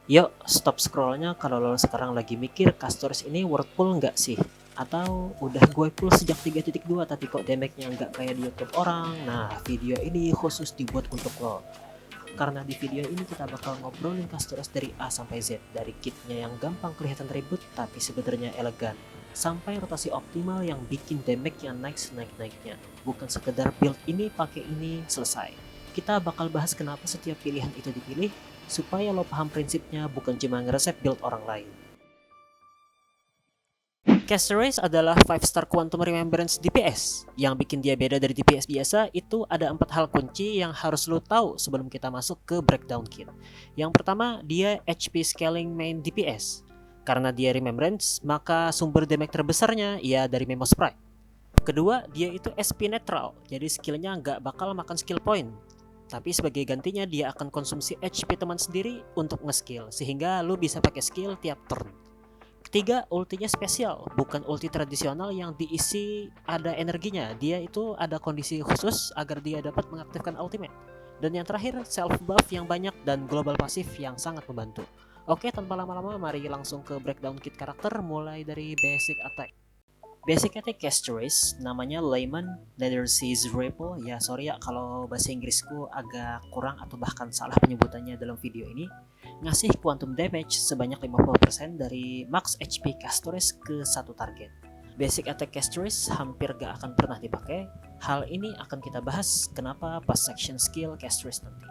Yuk, stop scrollnya kalau lo sekarang lagi mikir Castores ini worth pull nggak sih? Atau udah gue pull sejak 3.2 tapi kok damage-nya nggak kayak di YouTube orang? Nah, video ini khusus dibuat untuk lo. Karena di video ini kita bakal ngobrolin Castores dari A sampai Z, dari kitnya yang gampang kelihatan ribut tapi sebenarnya elegan, sampai rotasi optimal yang bikin damage-nya naik senaik-naiknya. Bukan sekedar build ini pakai ini selesai. Kita bakal bahas kenapa setiap pilihan itu dipilih, supaya lo paham prinsipnya, bukan cuma ngeresep build orang lain. Castores adalah 5-star Quantum Remembrance DPS. Yang bikin dia beda dari DPS biasa itu ada 4 hal kunci yang harus lo tahu sebelum kita masuk ke breakdown kit. Yang pertama, dia HP scaling main DPS. Karena dia Remembrance, maka sumber damage terbesarnya ya dari Memo Sprite. Kedua, dia itu SP netral, jadi skillnya nggak bakal makan skill point. Tapi sebagai gantinya dia akan konsumsi HP teman sendiri untuk nge-skill, sehingga lu bisa pakai skill tiap turn. Ketiga, ultinya spesial, bukan ulti tradisional yang diisi ada energinya. Dia itu ada kondisi khusus agar dia dapat mengaktifkan ultimate. Dan yang terakhir, self buff yang banyak dan global pasif yang sangat membantu. Oke, tanpa lama-lama mari langsung ke breakdown kit karakter mulai dari basic attack. Basic attack Castores, namanya Layman Netherseas Repo. Ya sorry ya kalau bahasa Inggrisku agak kurang atau bahkan salah penyebutannya dalam video ini. Ngasih quantum damage sebanyak 50% dari max HP Castores ke satu target. Basic attack Castores hampir gak akan pernah dipakai. Hal ini akan kita bahas kenapa pas section skill Castores nanti.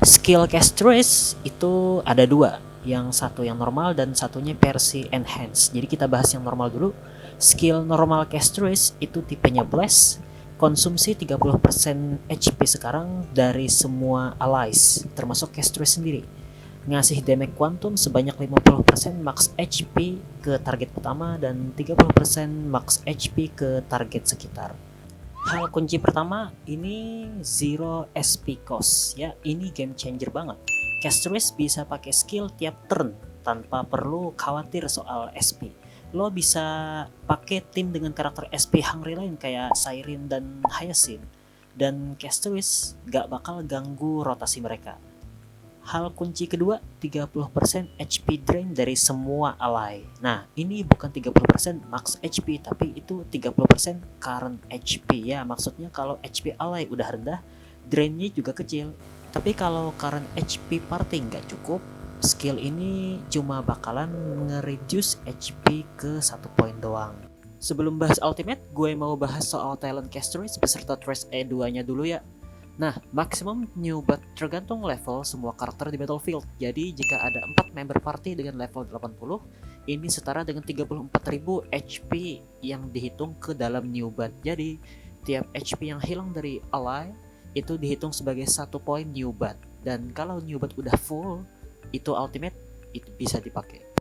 Skill Castores itu ada dua, yang satu yang normal dan satunya versi enhance. Jadi kita bahas yang normal dulu. Skill normal Castores itu tipenya Blast, konsumsi 30% HP sekarang dari semua allies, termasuk Castores sendiri. Ngasih damage quantum sebanyak 50% max HP ke target utama dan 30% max HP ke target sekitar. Hal kunci pertama ini zero SP cost ya, ini game changer banget. Castores bisa pakai skill tiap turn tanpa perlu khawatir soal SP. Lo bisa pakai tim dengan karakter SP hungry lain kayak Siren dan Hyacinth, dan Castores gak bakal ganggu rotasi mereka. Hal kunci kedua, 30% HP drain dari semua ally. Nah, ini bukan 30% max HP, tapi itu 30% current HP ya. Maksudnya kalau HP ally udah rendah, drainnya juga kecil. Tapi kalau current HP party nggak cukup, skill ini cuma bakalan nge-reduce HP ke 1 poin doang. Sebelum bahas ultimate, gue mau bahas soal talent Castores beserta trace E2 nya dulu ya. Nah, maksimum new bat tergantung level semua karakter di Battlefield. Jadi jika ada 4 member party dengan level 80, ini setara dengan 34.000 HP yang dihitung ke dalam new bat. Jadi tiap HP yang hilang dari ally itu dihitung sebagai 1 poin new bat. Dan kalau new bat udah full, itu ultimate itu bisa dipakai.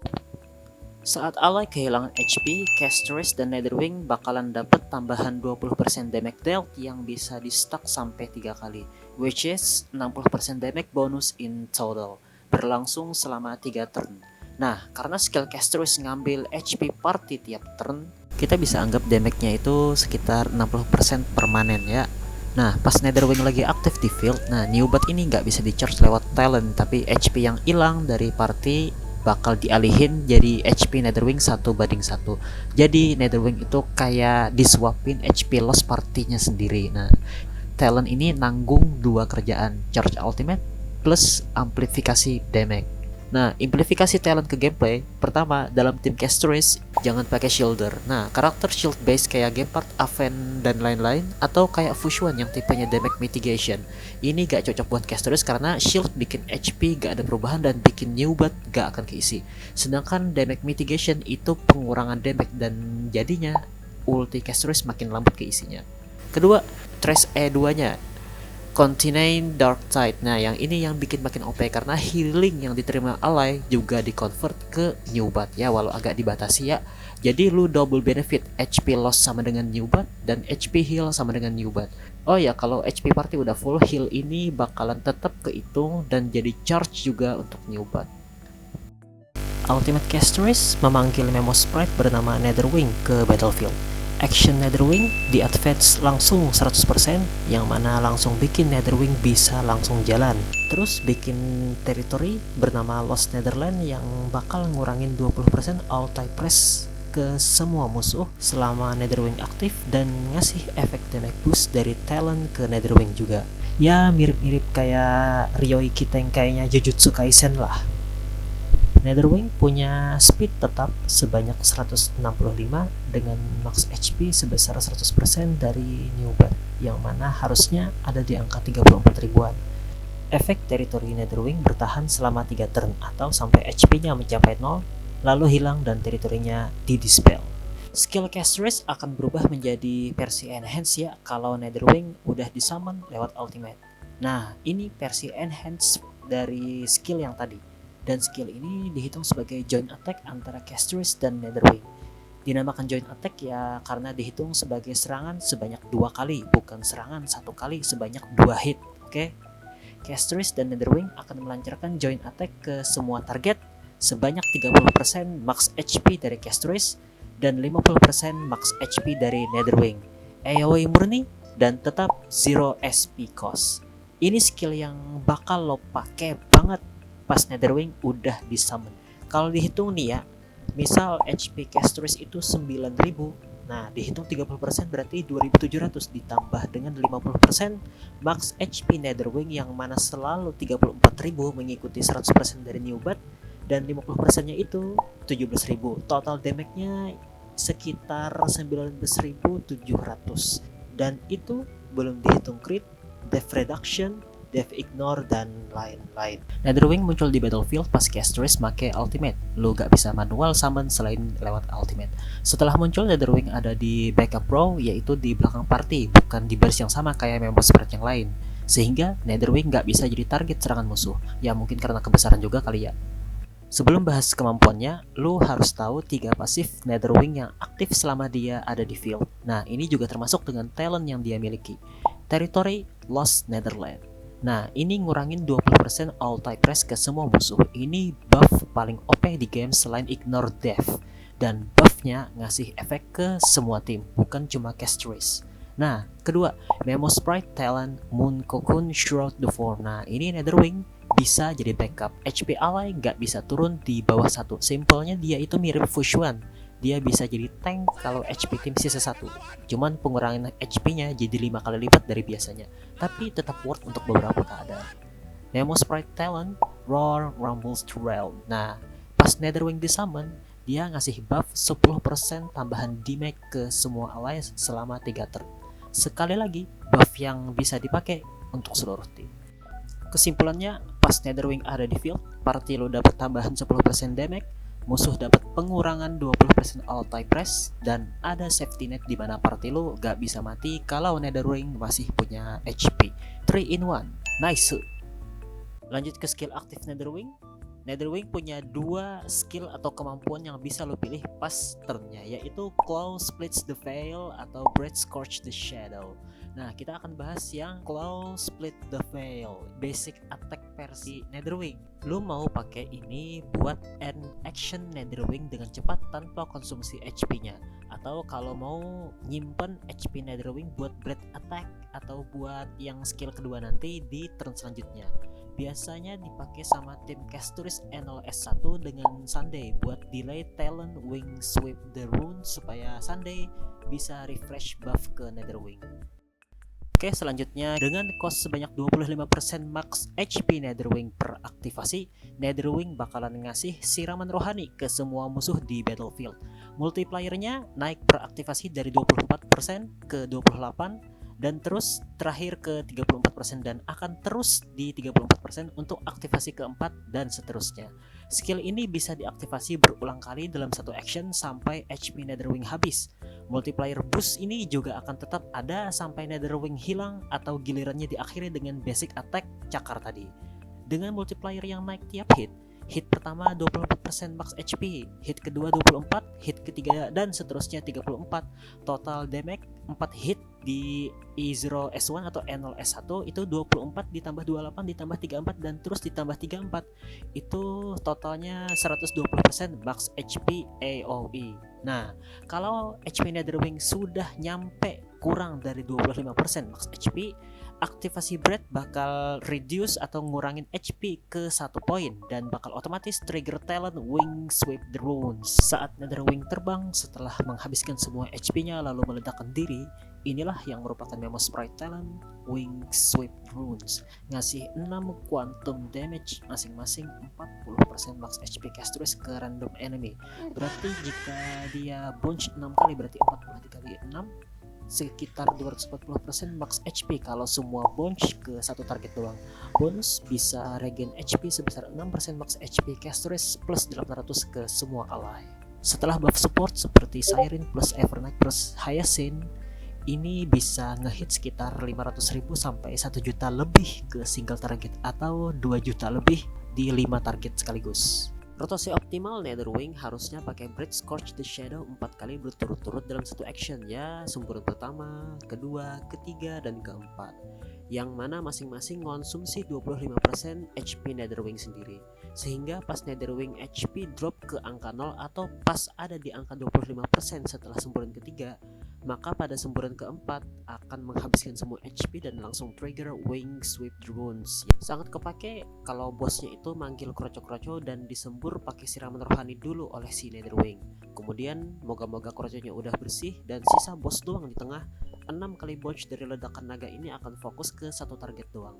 Saat ally kehilangan HP, Castores dan Netherwing bakalan dapat tambahan 20% damage dealt yang bisa di stack sampai 3 kali, which is 60% damage bonus in total, berlangsung selama 3 turn. Nah, karena skill Castores ngambil HP party tiap turn, kita bisa anggap damage-nya itu sekitar 60% permanen ya. Nah, pas Netherwing lagi aktif di field, nah new bat ini nggak bisa di-charge lewat talent, tapi HP yang hilang dari party bakal dialihin jadi HP Netherwing 1:1. Jadi Netherwing itu kayak disuapin HP loss partinya sendiri. Nah, talent ini nanggung 2 kerjaan, charge ultimate plus amplifikasi damage. Nah, amplifikasi talent ke gameplay, pertama dalam tim Castores jangan pakai shielder. Nah, karakter shield base kayak Gepard, Aven dan lain-lain, atau kayak Fushuan yang tipenya damage mitigation. Ini gak cocok buat Castores karena shield bikin HP gak ada perubahan dan bikin new bat gak akan keisi. Sedangkan damage mitigation itu pengurangan damage dan jadinya ulti Castores makin lambat keisinya. Kedua, trace E2 nya Contain Dark Tide. Nah, yang ini yang bikin makin OP karena healing yang diterima ally juga di-convert ke new bat ya, walau agak dibatasi ya. Jadi lu double benefit, HP loss sama dengan new bat dan HP heal sama dengan new bat. Oh ya, kalau HP party udah full, heal ini bakalan tetap kehitung dan jadi charge juga untuk new bat. Ultimate Castores memanggil Memo Sprite bernama Netherwing ke Battlefield. Action Netherwing di advance langsung 100%, yang mana langsung bikin Netherwing bisa langsung jalan. Terus bikin territory bernama Lost Netherland yang bakal ngurangin 20% all type press ke semua musuh selama Netherwing aktif, dan ngasih efek damage boost dari talent ke Netherwing juga. Ya mirip-mirip kayak Ryoiki kayaknya Jujutsu Kaisen lah. Netherwing punya speed tetap sebanyak 165 dengan max HP sebesar 100% dari new bat, yang mana harusnya ada di angka 34 ribuan. Efek teritori Netherwing bertahan selama 3 turn atau sampai HP-nya mencapai 0, lalu hilang dan teritorinya di-dispel. Skill Casteress akan berubah menjadi versi enhance ya kalau Netherwing udah disummon lewat ultimate. Nah, ini versi enhance dari skill yang tadi. Dan skill ini dihitung sebagai joint attack antara Casteress dan Netherwing. Dinamakan joint attack ya karena dihitung sebagai serangan sebanyak 2 kali, bukan serangan 1 kali sebanyak 2 hit. Oke? Casteress dan Netherwing akan melancarkan joint attack ke semua target sebanyak 30% max HP dari Casteress dan 50% max HP dari Netherwing. AoE murni dan tetap 0 SP cost. Ini skill yang bakal lo pakai banget pas Netherwing udah disummon. Kalau dihitung nih ya, misal HP Casteress itu 9000, nah dihitung 30% berarti 2700 ditambah dengan 50% max HP Netherwing yang mana selalu 34.000 mengikuti 100% dari new bat, dan 50% nya itu 17.000. Total damage-nya sekitar 19.700, dan itu belum dihitung crit, death reduction, death ignore, dan lain-lain. Netherwing muncul di battlefield pas Casteress make ultimate. Lu gak bisa manual summon selain lewat ultimate. Setelah muncul, Netherwing ada di backup row, yaitu di belakang party, bukan di burst yang sama kayak member spread yang lain. Sehingga Netherwing gak bisa jadi target serangan musuh. Ya mungkin karena kebesaran juga kali ya. Sebelum bahas kemampuannya, lu harus tahu 3 pasif Netherwing yang aktif selama dia ada di field. Nah, ini juga termasuk dengan talent yang dia miliki. Territory Lost Netherland. Nah, ini ngurangin 20% all type press ke semua musuh. Ini buff paling OP di game selain ignore death. Dan buffnya ngasih efek ke semua tim, bukan cuma Casteress. Nah, kedua, Memo Sprite Talent Moon Cocoon Shroud the Form. Nah, ini Netherwing bisa jadi backup. HP ally nggak bisa turun di bawah 1. Simpelnya dia itu mirip Fushuan. Dia bisa jadi tank kalau HP tim sisa 1. Cuman pengurangan HP-nya jadi 5 kali lipat dari biasanya. Tapi tetap worth untuk beberapa keadaan. Nemo Sprite Talent Roar Rumbles to Realm. Nah, pas Netherwing disummon, dia ngasih buff 10% tambahan damage ke semua ally selama 3 turn. Sekali lagi, buff yang bisa dipakai untuk seluruh tim. Kesimpulannya, pas Netherwing ada di field, party lo dapat tambahan 10% damage, musuh dapat pengurangan 20% all type press, dan ada safety net di mana party lo gak bisa mati kalau Netherwing masih punya HP. 3 in 1, nice. Lanjut ke skill aktif Netherwing. Netherwing punya 2 skill atau kemampuan yang bisa lo pilih pas turnnya, yaitu Claw Splits the Veil atau Breath Scorch the Shadow. Nah, kita akan bahas yang Claw Split the Veil, basic attack versi Netherwing. Lu mau pakai ini buat end action Netherwing dengan cepat tanpa konsumsi HP-nya, atau kalau mau nyimpen HP Netherwing buat breath attack atau buat yang skill kedua nanti di turn selanjutnya. Biasanya dipakai sama tim Casteress NLS1 dengan Sunday buat delay talent Wing Sweep the Rune supaya Sunday bisa refresh buff ke Netherwing. Oke, selanjutnya dengan cost sebanyak 25% max HP Netherwing per aktivasi, Netherwing bakalan ngasih siraman rohani ke semua musuh di battlefield. Multiplayernya naik per aktivasi dari 24% ke 28%, dan terus terakhir ke 34%, dan akan terus di 34% untuk aktivasi keempat dan seterusnya. Skill ini bisa diaktifasi berulang kali dalam satu action sampai HP Netherwing habis. Multiplier boost ini juga akan tetap ada sampai Netherwing hilang atau gilirannya diakhiri dengan basic attack cakar tadi. Dengan multiplier yang naik tiap hit pertama 24% max HP, hit kedua 24, hit ketiga dan seterusnya 34. Total damage 4 hit di E0S1 atau N0S1 itu 24 ditambah 28 ditambah 34 dan terus ditambah 34. Itu totalnya 120% max HP AOE. Nah, kalau HP Netherwing sudah nyampe kurang dari 25% max HP, aktivasi Breath bakal reduce atau ngurangin HP ke 1 poin dan bakal otomatis trigger talent Wing Sweep the Runes. Saat Netherwing terbang setelah menghabiskan semua HP-nya lalu meledakkan diri, inilah yang merupakan Memo Sprite talent Wing Sweep Runes, ngasih 6 quantum damage masing-masing 40% max HP Castorus ke random enemy. Berarti jika dia bunch 6 kali berarti 40 kali 6 sekitar 240% max HP kalau semua bunch ke satu target doang. Bonus bisa regen HP sebesar 6% max HP Castorus plus 800 ke semua ally. Setelah buff support seperti Siren plus Evernight plus Hyacinth, ini bisa ngehit sekitar 500.000 sampai 1 juta lebih ke single target atau 2 juta lebih di 5 target sekaligus. Rotasi optimal Netherwing harusnya pakai Breath Scorch the Shadow 4 kali berturut-turut dalam satu action, ya semburan pertama, kedua, ketiga, dan keempat, yang mana masing-masing konsumsi 25% HP Netherwing sendiri, sehingga pas Netherwing HP drop ke angka 0 atau pas ada di angka 25% setelah semburan ketiga, maka pada semburan keempat akan menghabiskan semua HP dan langsung trigger Wing Sweep Drones. Sangat kepake kalau bosnya itu manggil kroco-kroco dan disembur pakai siraman rohani dulu oleh si Netherwing. Kemudian moga-moga kroconya udah bersih dan sisa bos doang di tengah. 6 kali bunch dari ledakan naga ini akan fokus ke satu target doang.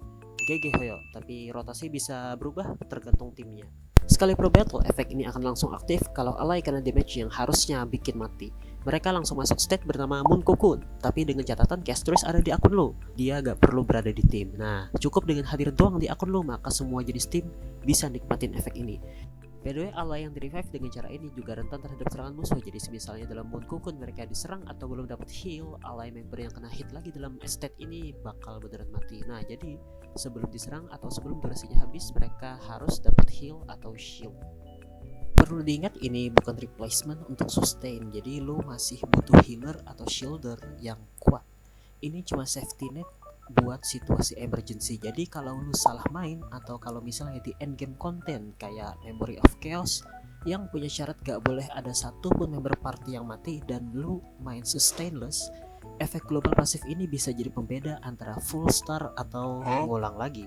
GG Hoyo, tapi rotasi bisa berubah tergantung timnya. Sekali pro battle, efek ini akan langsung aktif kalau ally kena damage yang harusnya bikin mati. Mereka langsung masuk state bernama Moon Cocoon, tapi dengan catatan Castorus ada di akun lo. Dia gak perlu berada di tim. Nah, cukup dengan hadir doang di akun lo, maka semua jenis tim bisa nikmatin efek ini. By the way, ally yang di-revive dengan cara ini juga rentan terhadap serangan musuh. Jadi misalnya dalam Moon Cocoon mereka diserang atau belum dapat heal, ally member yang kena hit lagi dalam estate ini bakal beneran mati. Nah, jadi sebelum diserang atau sebelum durasinya habis, mereka harus dapat heal atau shield. Perlu diingat ini bukan replacement untuk sustain, jadi lo masih butuh healer atau shielder yang kuat. Ini cuma safety net buat situasi emergency. Jadi kalau lu salah main atau kalau misalnya di endgame content kayak Memory of Chaos yang punya syarat gak boleh ada satupun member party yang mati dan lu main sustainless, efek global pasif ini bisa jadi pembeda antara full star atau ngulang lagi.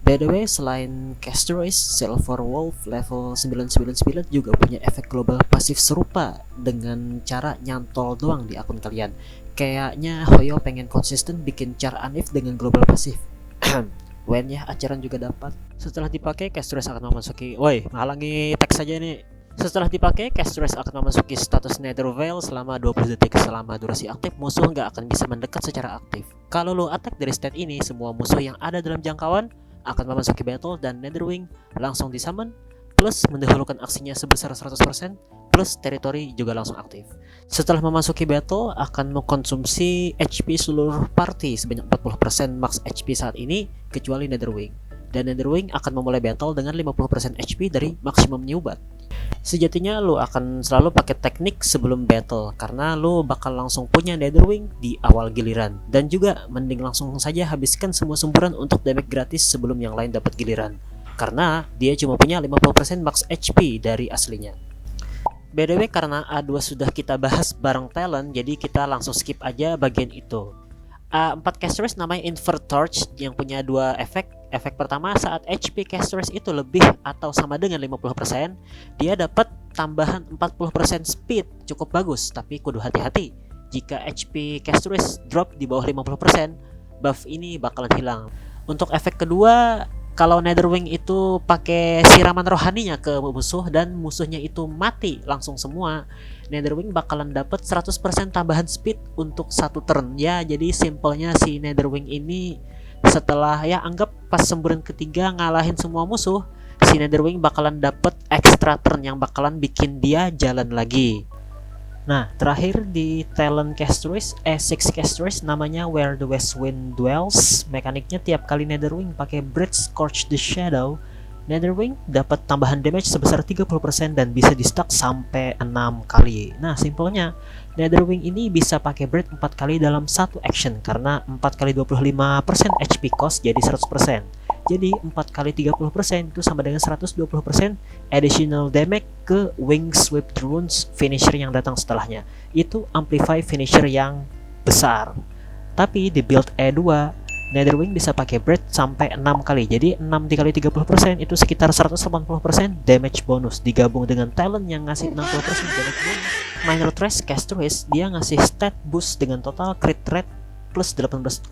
By the way, selain Castorus, Silver Wolf level 999 juga punya efek global pasif serupa dengan cara nyantol doang di akun kalian. Kayaknya Hoyo pengen konsisten bikin char Anif dengan global pasif. When ya, ajaran juga dapat. Setelah dipakai, Castorus akan memasuki... Woi, ngalangi teks aja nih. Setelah dipakai, Castorus akan memasuki status Nether Veil selama 20 detik. Selama durasi aktif, musuh nggak akan bisa mendekat secara aktif. Kalau lo attack dari stat ini, semua musuh yang ada dalam jangkauan akan memasuki battle dan Netherwing langsung disummon, plus mendahulukan aksinya sebesar 100%, plus teritori juga langsung aktif. Setelah memasuki battle akan mengkonsumsi HP seluruh party sebanyak 40% max HP saat ini kecuali Netherwing. Dan Netherwing akan memulai battle dengan 50% HP dari maksimum Newbat. Sejatinya lo akan selalu pakai teknik sebelum battle karena lo bakal langsung punya Netherwing di awal giliran, dan juga mending langsung saja habiskan semua semburan untuk damage gratis sebelum yang lain dapat giliran karena dia cuma punya 50% max HP dari aslinya. By the way, karena A2 sudah kita bahas bareng talent, jadi kita langsung skip aja bagian itu. A4 Castorus namanya Invert Torch yang punya dua efek. Efek pertama, saat HP Castorus itu lebih atau sama dengan 50%, dia dapat tambahan 40% speed. Cukup bagus, tapi kudu hati-hati. Jika HP Castorus drop di bawah 50%, buff ini bakalan hilang. Untuk efek kedua, kalau Netherwing itu pakai siraman rohaninya ke musuh dan musuhnya itu mati langsung semua, Netherwing bakalan dapat 100% tambahan speed untuk satu turn. Ya, jadi simpelnya si Netherwing ini setelah ya anggap pas semburan ketiga ngalahin semua musuh, si Netherwing bakalan dapat extra turn yang bakalan bikin dia jalan lagi. Nah, terakhir di talent Castorus, E6 Castorus namanya Where the West Wind Dwells. Mekaniknya tiap kali Netherwing pakai Breath Scorch the Shadow, Netherwing dapat tambahan damage sebesar 30% dan bisa di stack sampai 6 kali. Nah, simpelnya Netherwing ini bisa pakai Breath 4 kali dalam satu action karena 4 kali 25% HP cost jadi 100%. Jadi 4 kali 30% itu sama dengan 120% additional damage ke Wing Sweep Runes finisher yang datang setelahnya. Itu amplify finisher yang besar. Tapi di build E2 Netherwing bisa pakai Breath sampai 6 kali. Jadi 6 dikali 30% itu sekitar 180% damage bonus digabung dengan talent yang ngasih 60% damage bonus. Minor Thresh Castris dia ngasih stat boost dengan total crit rate plus 18,7%,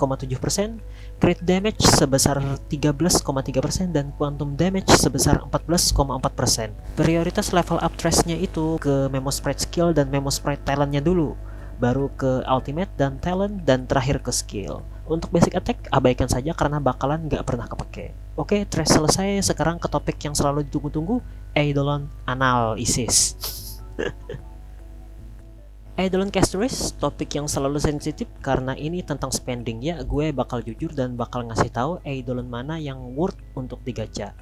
crit damage sebesar 13,3% dan quantum damage sebesar 14,4%. Prioritas level up Threshnya itu ke Memo Sprite skill dan Memo Sprite talentnya dulu, baru ke ultimate dan talent, dan terakhir ke skill. Untuk basic attack abaikan saja karena bakalan nggak pernah kepake. Oke, Thresh selesai. Sekarang ke topik yang selalu ditunggu-tunggu, Eidolon Analysis. Eidolon Castris, topik yang selalu sensitif karena ini tentang spending ya. Gue bakal jujur dan bakal ngasih tahu Eidolon mana yang worth untuk digacha.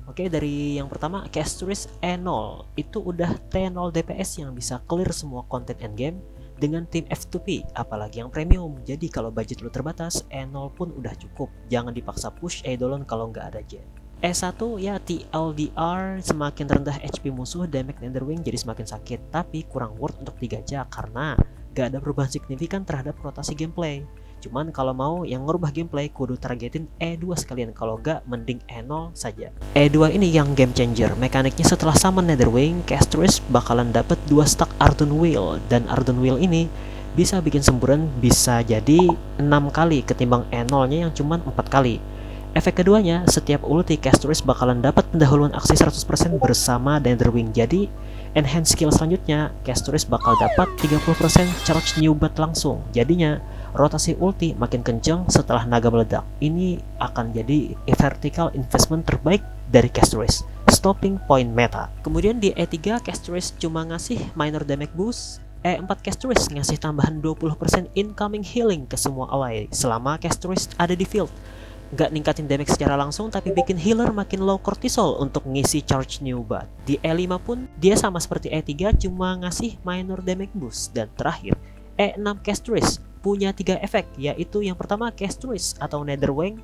Oke, dari yang pertama Castris E0 itu udah T0 DPS yang bisa clear semua konten endgame dengan tim F2P, apalagi yang premium. Jadi kalau budget lu terbatas, E0 pun udah cukup. Jangan dipaksa push Eidolon kalau nggak ada jet. E1 ya TLDR, semakin rendah HP musuh damage Netherwing jadi semakin sakit, tapi kurang worth untuk digacha karena gak ada perubahan signifikan terhadap rotasi gameplay. Cuman kalau mau yang ngerubah gameplay kudu targetin E2 sekalian, kalau gak mending E0 saja. E2 ini yang game changer, mekaniknya setelah summon Netherwing, Castris bakalan dapat 2 stack Ardun Wheel, dan Ardun Wheel ini bisa bikin semburan bisa jadi 6 kali ketimbang E0 nya yang cuman 4 kali. Efek keduanya, setiap ulti Castris bakalan dapat pendahuluan aksi 100% bersama Netherwing. Jadi, enhance skill selanjutnya, Castris bakal dapat 30% charge new bat langsung. Jadinya, rotasi ulti makin kenceng setelah naga meledak. Ini akan jadi vertical investment terbaik dari Castris. Stopping point meta. Kemudian di E3, Castris cuma ngasih minor damage boost. E4 Castris ngasih tambahan 20% incoming healing ke semua ally selama Castris ada di field. Nggak ningkatin damage secara langsung, tapi bikin healer makin low cortisol untuk ngisi charge new bat. Di E5 pun dia sama seperti E3, cuma ngasih minor damage boost. Dan terakhir, E6 Castris punya 3 efek, yaitu yang pertama Castris atau Netherwing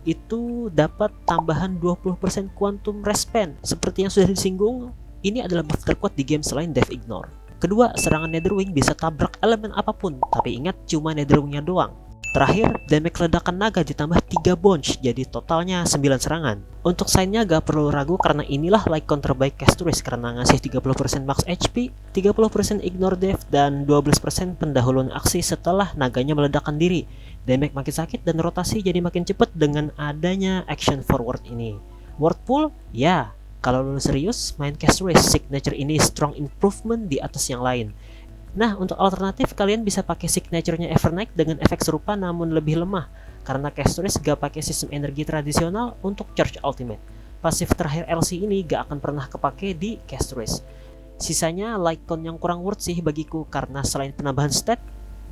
itu dapat tambahan 20% quantum respan. Seperti yang sudah disinggung, ini adalah buff terkuat di game selain Death Ignore. Kedua, serangan Netherwing bisa tabrak elemen apapun, tapi ingat cuma Netherwingnya doang. Terakhir, damage ledakan naga ditambah 3 bunch, jadi totalnya 9 serangan. Untuk sign-nya gak perlu ragu karena inilah Lycon terbaik Castris karena ngasih 30% max HP, 30% ignore death, dan 12% pendahuluan aksi setelah naganya meledakkan diri. Damage makin sakit dan rotasi jadi makin cepet dengan adanya action forward ini. Word pool? Ya, kalau lu serius main Castris, signature ini strong improvement di atas yang lain. Nah, untuk alternatif kalian bisa pakai signature-nya Evernight dengan efek serupa namun lebih lemah karena Castris gak pakai sistem energi tradisional untuk charge ultimate. Pasif terakhir LC ini gak akan pernah kepake di Castris. Sisanya Lycon yang kurang worth sih bagiku karena selain penambahan stat,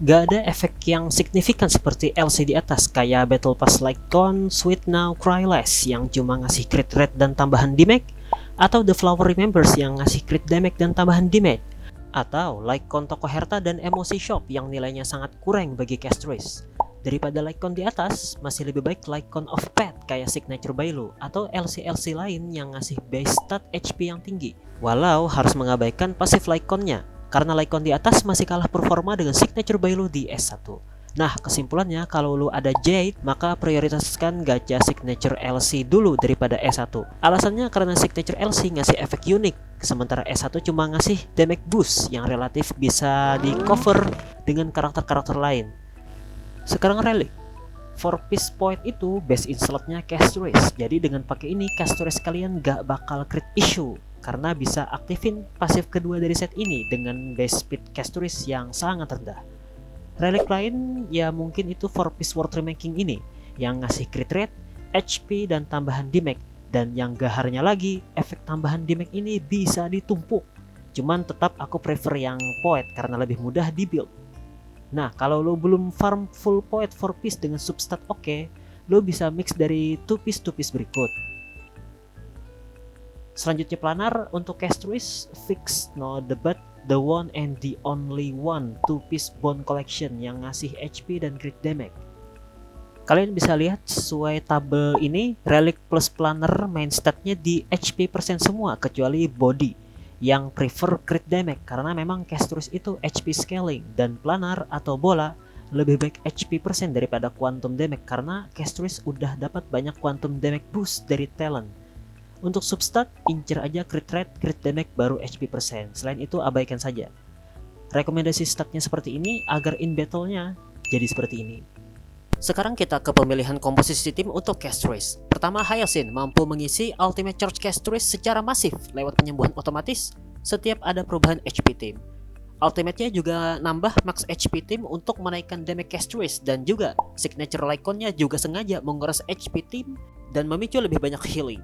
gak ada efek yang signifikan seperti LC di atas kayak Battle Pass Lycon, Sweet Now, Cryless yang cuma ngasih crit rate dan tambahan damage, atau The Flower Remembers yang ngasih crit damage dan tambahan damage, atau Lycon Toko Herta dan Emosi Shop yang nilainya sangat kurang bagi Castris. Daripada Lycon di atas, masih lebih baik Lycon of Pet kayak Signature Bailu atau LC-LC lain yang ngasih base stat HP yang tinggi. Walau harus mengabaikan pasif Lyconnya, karena Lycon di atas masih kalah performa dengan Signature Bailu di S1. Nah, kesimpulannya kalau lu ada Jade, maka prioritaskan gacha Signature LC dulu daripada S1. Alasannya karena Signature LC ngasih efek unik, sementara S1 cuma ngasih damage boost yang relatif bisa di cover dengan karakter-karakter lain. Sekarang Relic. For Peace Point itu base in slotnya Castris, jadi dengan pakai ini Castris kalian gak bakal crit issue karena bisa aktifin pasif kedua dari set ini dengan base speed Castris yang sangat rendah. Relic lain ya mungkin itu For Peace World Remaking ini yang ngasih crit rate, HP, dan tambahan damage. Dan yang gaharnya lagi, efek tambahan damage ini bisa ditumpuk. Cuman tetap aku prefer yang Poet karena lebih mudah di build. Nah, kalau lo belum farm full Poet For Peace dengan substat oke, lo bisa mix dari 2 piece berikut. Selanjutnya planar untuk Castris, fix no debat the one and the only one 2 piece bone collection yang ngasih HP dan crit damage. Kalian bisa lihat sesuai tabel ini, Relic plus Planner main statnya di HP persen semua kecuali Body yang prefer crit damage karena memang Castris itu HP scaling dan Planner atau bola lebih baik HP persen daripada quantum damage karena Castris udah dapat banyak quantum damage boost dari talent. Untuk substat, incer aja crit rate, crit damage baru HP persen. Selain itu abaikan saja. Rekomendasi statnya seperti ini agar in battle-nya jadi seperti ini. Sekarang kita ke pemilihan komposisi tim untuk Castris. Pertama, Hyacinth mampu mengisi Ultimate Charge Castris secara masif lewat penyembuhan otomatis setiap ada perubahan HP tim. Ultimate-nya juga nambah max HP tim untuk menaikkan damage Castris dan juga signature Lyconnya juga sengaja menguras HP tim dan memicu lebih banyak healing.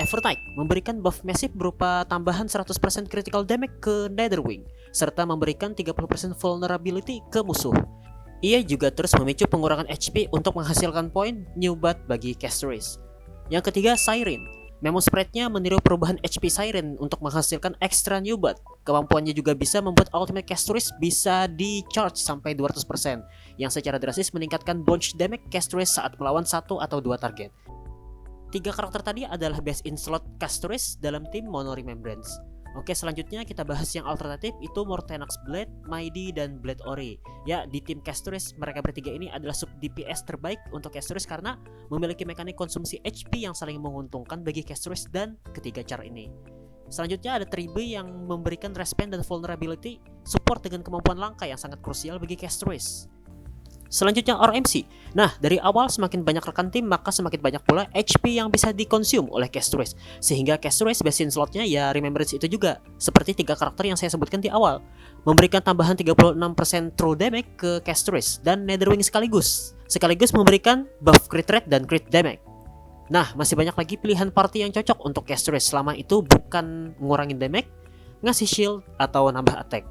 Evernight memberikan buff massive berupa tambahan 100% critical damage ke Netherwing serta memberikan 30% vulnerability ke musuh. Ia juga terus memicu pengurangan HP untuk menghasilkan poin new buff bagi Castris. Yang ketiga, Siren. Memo spread-nya meniru perubahan HP Siren untuk menghasilkan extra new buff. Kemampuannya juga bisa membuat Ultimate Castris bisa di-charge sampai 200%, yang secara drastis meningkatkan bunch damage Castris saat melawan 1 atau 2 target. 3 karakter tadi adalah best in slot Castris dalam tim Mono Remembrance. Oke, selanjutnya kita bahas yang alternatif, itu Mortenax Blade, Mighty, dan Blade Ori. Ya, di tim Castris, mereka bertiga ini adalah sub DPS terbaik untuk Castris karena memiliki mekanik konsumsi HP yang saling menguntungkan bagi Castris dan ketiga char ini. Selanjutnya ada Tribe yang memberikan respect dan vulnerability, support dengan kemampuan langka yang sangat krusial bagi Castris. Selanjutnya RMC. Nah, dari awal semakin banyak rekan tim maka semakin banyak pula HP yang bisa dikonsum oleh Castris. Sehingga Castris best in slotnya ya Remembrance itu juga. Seperti 3 karakter yang saya sebutkan di awal. Memberikan tambahan 36% true damage ke Castris dan Netherwing sekaligus. Sekaligus memberikan buff crit rate dan crit damage. Nah, masih banyak lagi pilihan party yang cocok untuk Castris selama itu bukan ngurangin damage, ngasih shield, atau nambah attack.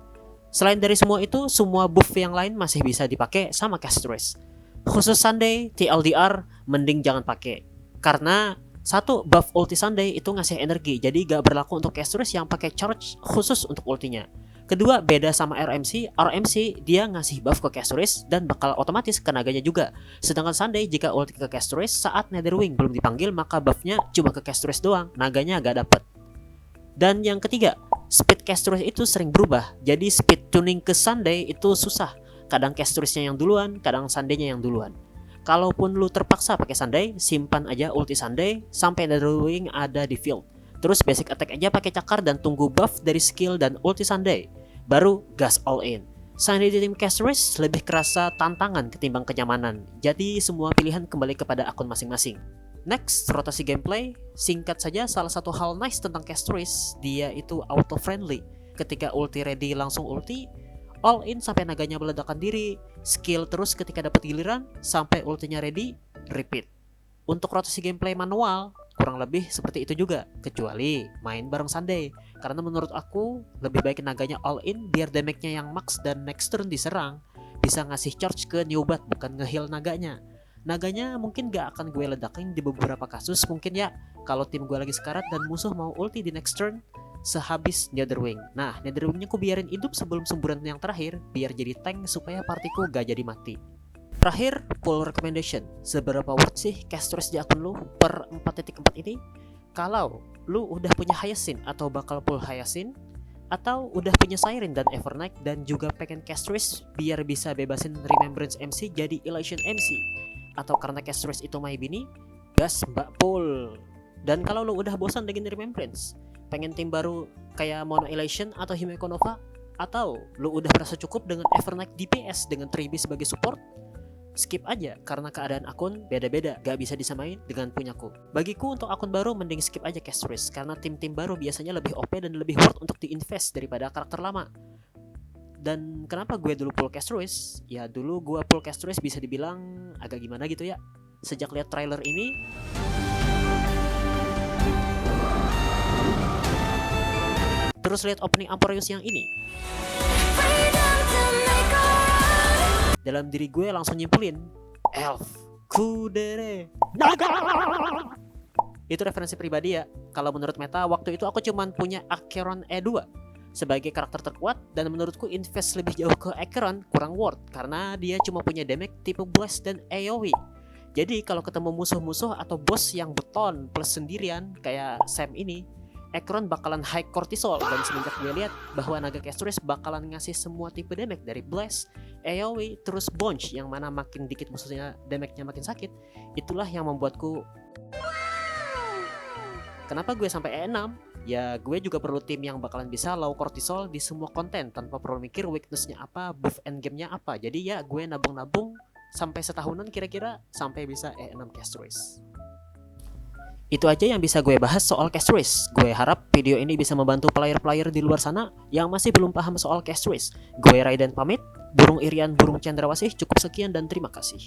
Selain dari semua itu, semua buff yang lain masih bisa dipakai sama Castris. Khusus Sunday, TLDR, mending jangan pakai. Karena satu, buff ulti Sunday itu ngasih energi, jadi gak berlaku untuk Castris yang pakai charge khusus untuk ultinya. Kedua, beda sama RMC dia ngasih buff ke Castris dan bakal otomatis ke naganya juga. Sedangkan Sunday jika ulti ke Castris saat Netherwing belum dipanggil maka buffnya cuma ke Castris doang, naganya gak dapet. Dan yang ketiga, speed Castris itu sering berubah, jadi speed tuning ke Sunday itu susah. Kadang Castrisnya yang duluan, kadang Sunday-nya yang duluan. Kalaupun lu terpaksa pakai Sunday, simpan aja ulti Sunday sampai Netherwing ada di field. Terus basic attack aja pakai cakar dan tunggu buff dari skill dan ulti Sunday. Baru gas all in. Sunday di tim Castris lebih kerasa tantangan ketimbang kenyamanan. Jadi semua pilihan kembali kepada akun masing-masing. Next, rotasi gameplay. Singkat saja, salah satu hal nice tentang Castris, dia itu auto friendly. Ketika ulti ready langsung ulti, all in sampai naganya meledakkan diri, skill terus ketika dapat giliran, sampai ultinya ready, repeat. Untuk rotasi gameplay manual, kurang lebih seperti itu juga, kecuali main bareng Sunday. Karena menurut aku, lebih baik naganya all in biar damage-nya yang max dan next turn diserang, bisa ngasih charge ke new buff bukan nge-heal naganya. Naganya mungkin gak akan gue ledakin di beberapa kasus, mungkin ya kalau tim gue lagi sekarat dan musuh mau ulti di next turn sehabis Netherwing. Nah, Netherwingnya ku biarin hidup sebelum semburan yang terakhir biar jadi tank supaya partiku gak jadi mati. Terakhir, pull recommendation. Seberapa worth sih Castris di akun lu per 4.4 ini? Kalau lu udah punya Hyacinth atau bakal pull Hyacinth, atau udah punya Siren dan Evernight dan juga pengen Castris biar bisa bebasin Remembrance MC jadi Elation MC, atau karena Castris itu my bini, gas mbak pull. Dan kalau lu udah bosan dengan Remembrance, pengen tim baru kayak Mono Elation atau Himeko Nova, atau lu udah merasa cukup dengan Evernight DPS dengan Tribe sebagai support, skip aja karena keadaan akun beda-beda, gak bisa disamain dengan punyaku. Bagiku untuk akun baru mending skip aja Castris karena tim-tim baru biasanya lebih OP dan lebih worth untuk diinvest daripada karakter lama. Dan kenapa gue dulu pull Castris? Ya dulu gue pull Castris bisa dibilang agak gimana gitu ya. Sejak lihat trailer ini, terus lihat opening Amporius yang ini, dalam diri gue langsung nyimpulin Elf Kudere Naga. Itu referensi pribadi ya. Kalau menurut meta, waktu itu aku cuman punya Acheron E2 sebagai karakter terkuat, dan menurutku invest lebih jauh ke Acheron kurang worth karena dia cuma punya damage tipe Blast dan AoE. Jadi kalau ketemu musuh-musuh atau bos yang beton plus sendirian kayak Sam ini, Ekron bakalan high cortisol. Dan semenjak gue lihat bahwa naga Castris bakalan ngasih semua tipe damage dari Blast, AoE, terus Bunch, yang mana makin dikit musuhnya damage-nya makin sakit, itulah yang membuatku kenapa gue sampai E6? Ya gue juga perlu tim yang bakalan bisa low cortisol di semua konten tanpa perlu mikir weakness-nya apa, buff endgame-nya apa. Jadi ya gue nabung-nabung sampai setahunan kira-kira sampai bisa E6 Castris. Itu aja yang bisa gue bahas soal Castris. Gue harap video ini bisa membantu player-player di luar sana yang masih belum paham soal Castris. Gue Raiden pamit, Burung Irian, Burung Cendrawasih, cukup sekian dan terima kasih.